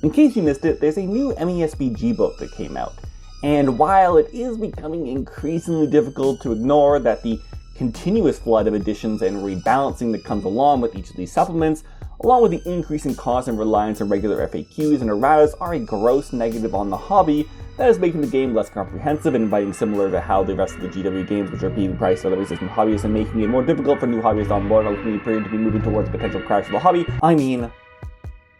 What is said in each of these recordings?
In case you missed it, there's a new MESBG book that came out, and while it is becoming increasingly difficult to ignore that the continuous flood of additions and rebalancing that comes along with each of these supplements, along with the increasing cost and reliance on regular FAQs and erratas, are a gross negative on the hobby that is making the game less comprehensive and inviting, similar to how the rest of the GW games, which are being priced for other existing hobbyists and making it more difficult for new hobbyists on board, ultimately appearing to be moving towards a potential crash of the hobby. I mean,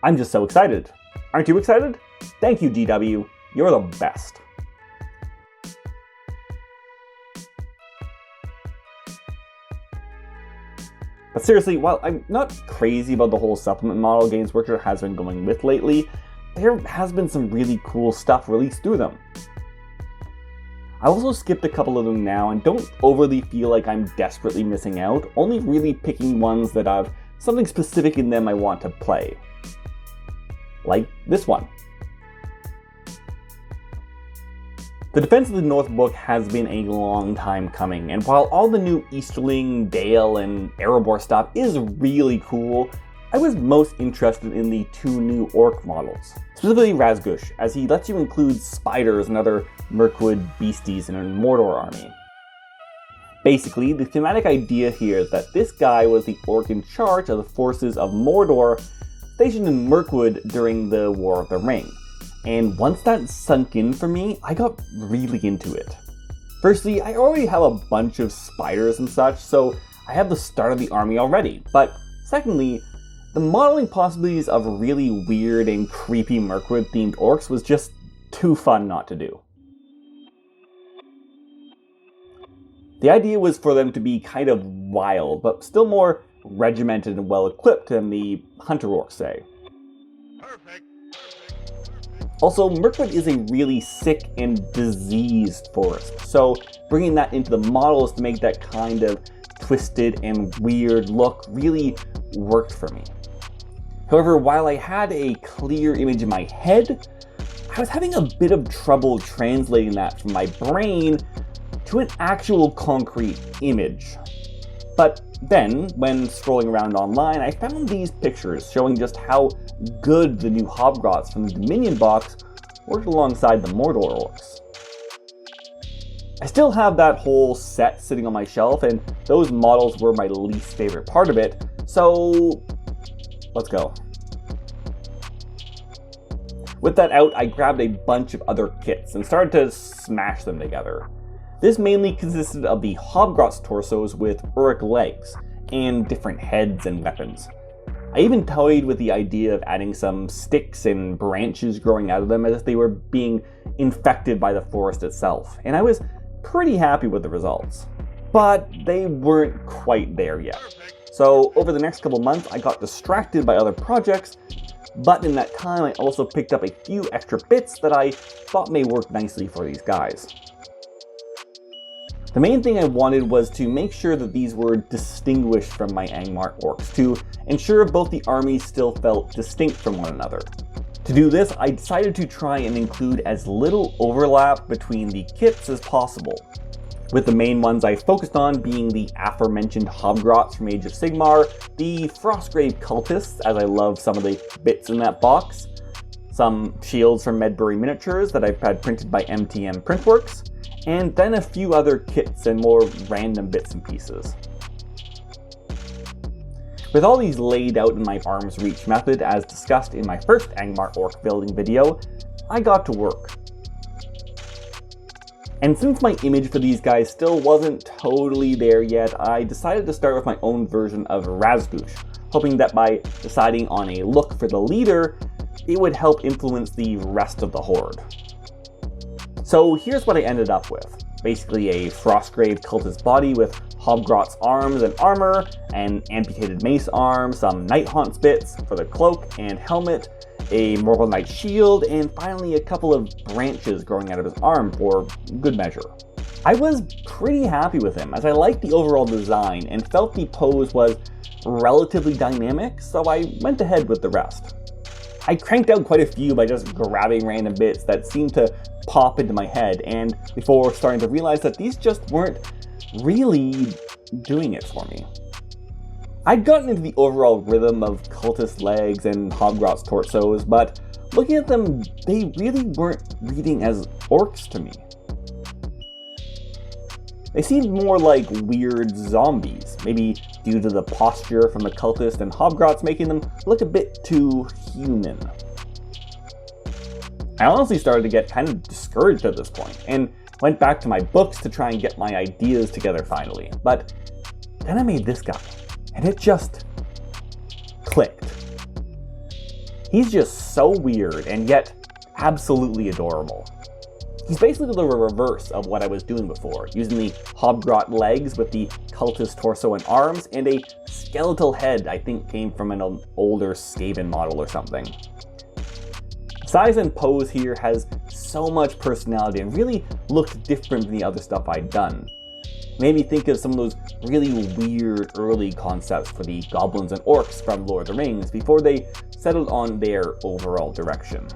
I'm just so excited. Aren't you excited? Thank you, GW. You're the best. But seriously, while I'm not crazy about the whole supplement model Games Workshop has been going with lately, there has been some really cool stuff released through them. I also skipped a couple of them now and don't overly feel like I'm desperately missing out, only really picking ones that have something specific in them I want to play. Like this one. The Defense of the North book has been a long time coming, and while all the new Easterling, Dale, and Erebor stuff is really cool, I was most interested in the 2 new Orc models. Specifically Razgush, as he lets you include spiders and other Mirkwood beasties in a Mordor army. Basically, the thematic idea here is that this guy was the Orc in charge of the forces of Mordor stationed in Mirkwood during the War of the Ring. And once that sunk in for me, I got really into it. Firstly, I already have a bunch of spiders and such, so I have the start of the army already. But secondly, the modeling possibilities of really weird and creepy Mirkwood themed orcs was just too fun not to do. The idea was for them to be kind of wild, but still more regimented and well equipped than the hunter orcs say. Perfect. Also, Mirkwood is a really sick and diseased forest, so bringing that into the models to make that kind of twisted and weird look really worked for me. However, while I had a clear image in my head, I was having a bit of trouble translating that from my brain to an actual concrete image. But then, when scrolling around online, I found these pictures showing just how good the new Hobgrots from the Dominion box worked alongside the Mordor orcs. I still have that whole set sitting on my shelf, and those models were my least favorite part of it, so let's go. With that out, I grabbed a bunch of other kits and started to smash them together. This mainly consisted of the Hobgrot's torsos with Uruk legs, and different heads and weapons. I even toyed with the idea of adding some sticks and branches growing out of them as if they were being infected by the forest itself, and I was pretty happy with the results. But they weren't quite there yet. So over the next couple months I got distracted by other projects, but in that time I also picked up a few extra bits that I thought may work nicely for these guys. The main thing I wanted was to make sure that these were distinguished from my Angmar orcs, to ensure both the armies still felt distinct from one another. To do this, I decided to try and include as little overlap between the kits as possible, with the main ones I focused on being the aforementioned Hobgrots from Age of Sigmar, the Frostgrave Cultists, as I love some of the bits in that box, some shields from Medbury Miniatures that I've had printed by MTM Printworks, and then a few other kits and more random bits and pieces. With all these laid out in my arm's reach method as discussed in my first Angmar Orc building video, I got to work. And since my image for these guys still wasn't totally there yet, I decided to start with my own version of Razgush, hoping that by deciding on a look for the leader, it would help influence the rest of the horde. So here's what I ended up with. Basically a Frostgrave cultist body with Hobgrot's arms and armor, an amputated mace arm, some Nighthaunt's bits for the cloak and helmet, a Morgul Knight shield, and finally a couple of branches growing out of his arm for good measure. I was pretty happy with him, as I liked the overall design and felt the pose was relatively dynamic, so I went ahead with the rest. I cranked out quite a few by just grabbing random bits that seemed to pop into my head, and before starting to realize that these just weren't really doing it for me. I'd gotten into the overall rhythm of cultist legs and Hobgrot's torsos, but looking at them, they really weren't reading as orcs to me. They seemed more like weird zombies, maybe due to the posture from the cultist and hobgrots making them look a bit too human. I honestly started to get kind of discouraged at this point, and went back to my books to try and get my ideas together finally. But then I made this guy, and it just clicked. He's just so weird, and yet absolutely adorable. He's basically the reverse of what I was doing before, using the hobgrot legs with the cultist torso and arms, and a skeletal head I think came from an older Skaven model or something. Size and pose here has so much personality and really looked different than the other stuff I'd done. It made me think of some of those really weird early concepts for the goblins and orcs from Lord of the Rings before they settled on their overall direction.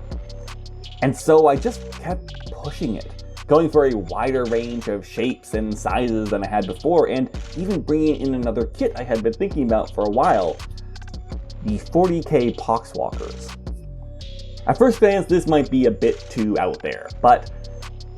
And so I just kept pushing it, going for a wider range of shapes and sizes than I had before, and even bringing in another kit I had been thinking about for a while, the 40k Poxwalkers. At first glance, this might be a bit too out there, but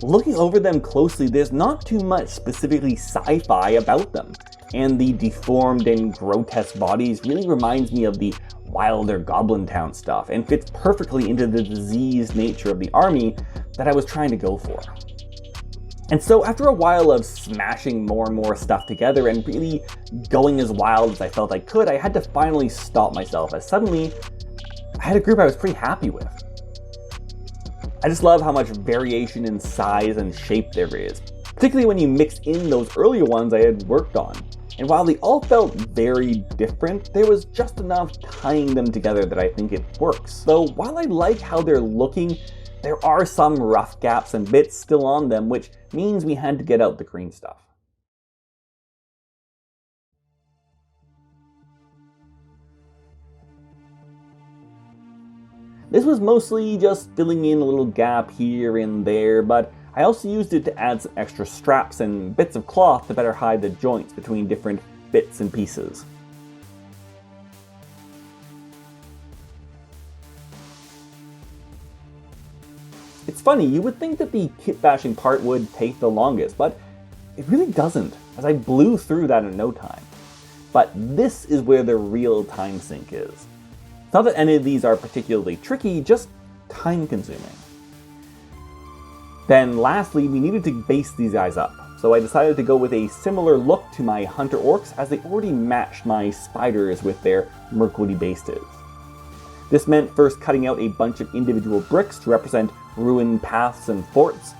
looking over them closely, there's not too much specifically sci-fi about them, and the deformed and grotesque bodies really reminds me of the wilder Goblin Town stuff, and fits perfectly into the diseased nature of the army that I was trying to go for. And so after a while of smashing more and more stuff together and really going as wild as I felt I could, I had to finally stop myself, as suddenly I had a group I was pretty happy with. I just love how much variation in size and shape there is, particularly when you mix in those earlier ones I had worked on. And while they all felt very different, there was just enough tying them together that I think it works. So while I like how they're looking, there are some rough gaps and bits still on them, which means we had to get out the green stuff. This was mostly just filling in a little gap here and there, but I also used it to add some extra straps and bits of cloth to better hide the joints between different bits and pieces. It's funny, you would think that the kit bashing part would take the longest, but it really doesn't, as I blew through that in no time. But this is where the real time sink is. It's not that any of these are particularly tricky, just time consuming. Then lastly, we needed to base these guys up, so I decided to go with a similar look to my Hunter Orcs, as they already matched my spiders with their Mirkwoody bases. This meant first cutting out a bunch of individual bricks to represent ruined paths and forts,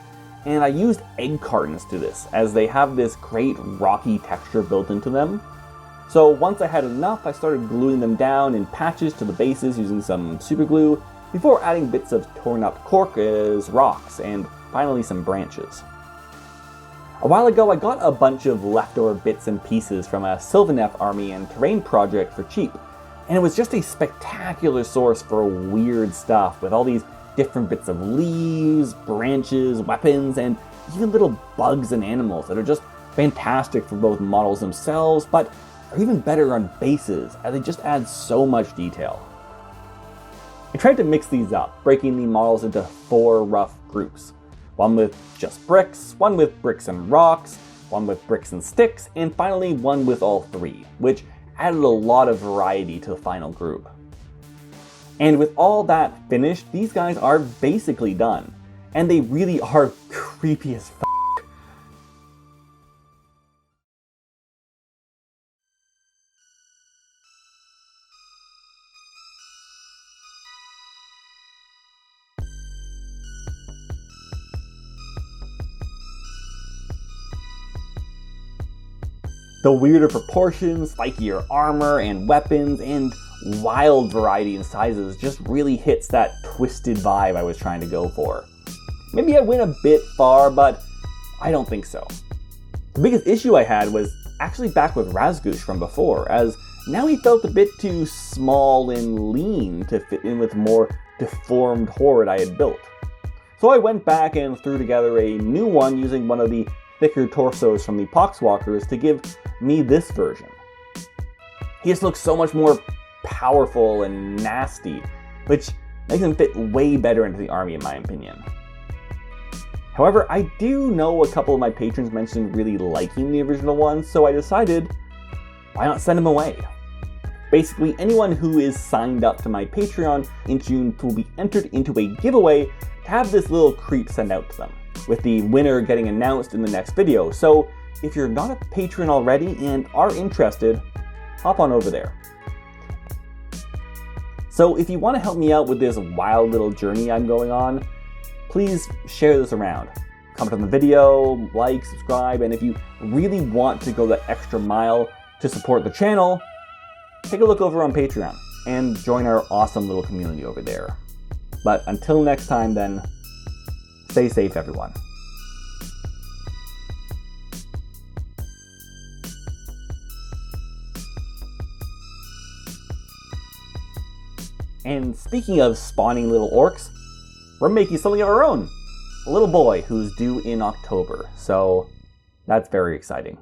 and I used egg cartons to do this, as they have this great rocky texture built into them. So once I had enough, I started gluing them down in patches to the bases using some super glue, before adding bits of torn up cork as rocks, and finally some branches. A while ago, I got a bunch of leftover bits and pieces from a Sylvaneth army and terrain project for cheap, and it was just a spectacular source for weird stuff with all these different bits of leaves, branches, weapons, and even little bugs and animals that are just fantastic for both models themselves, but are even better on bases, as they just add so much detail. I tried to mix these up, breaking the models into 4 rough groups. One with just bricks, one with bricks and rocks, one with bricks and sticks, and finally one with all 3, which added a lot of variety to the final group. And with all that finished, these guys are basically done, and they really are creepy as f***. The weirder proportions, spikier armor and weapons, and wild variety in sizes just really hits that twisted vibe I was trying to go for. Maybe I went a bit far, but I don't think so. The biggest issue I had was actually back with Razgush from before, as now he felt a bit too small and lean to fit in with the more deformed horde I had built. So I went back and threw together a new one using one of the thicker torsos from the Poxwalkers to give me this version. He just looks so much more powerful and nasty, which makes him fit way better into the army in my opinion. However, I do know a couple of my patrons mentioned really liking the original one, so I decided, why not send him away? Basically, anyone who is signed up to my Patreon in June will be entered into a giveaway to have this little creep sent out to them, with the winner getting announced in the next video. So if you're not a patron already and are interested, hop on over there. So if you want to help me out with this wild little journey I'm going on, please share this around. Comment on the video, like, subscribe, and if you really want to go that extra mile to support the channel, take a look over on Patreon and join our awesome little community over there. But until next time then, stay safe everyone. And speaking of spawning little orcs, we're making something of our own. A little boy who's due in October, so that's very exciting.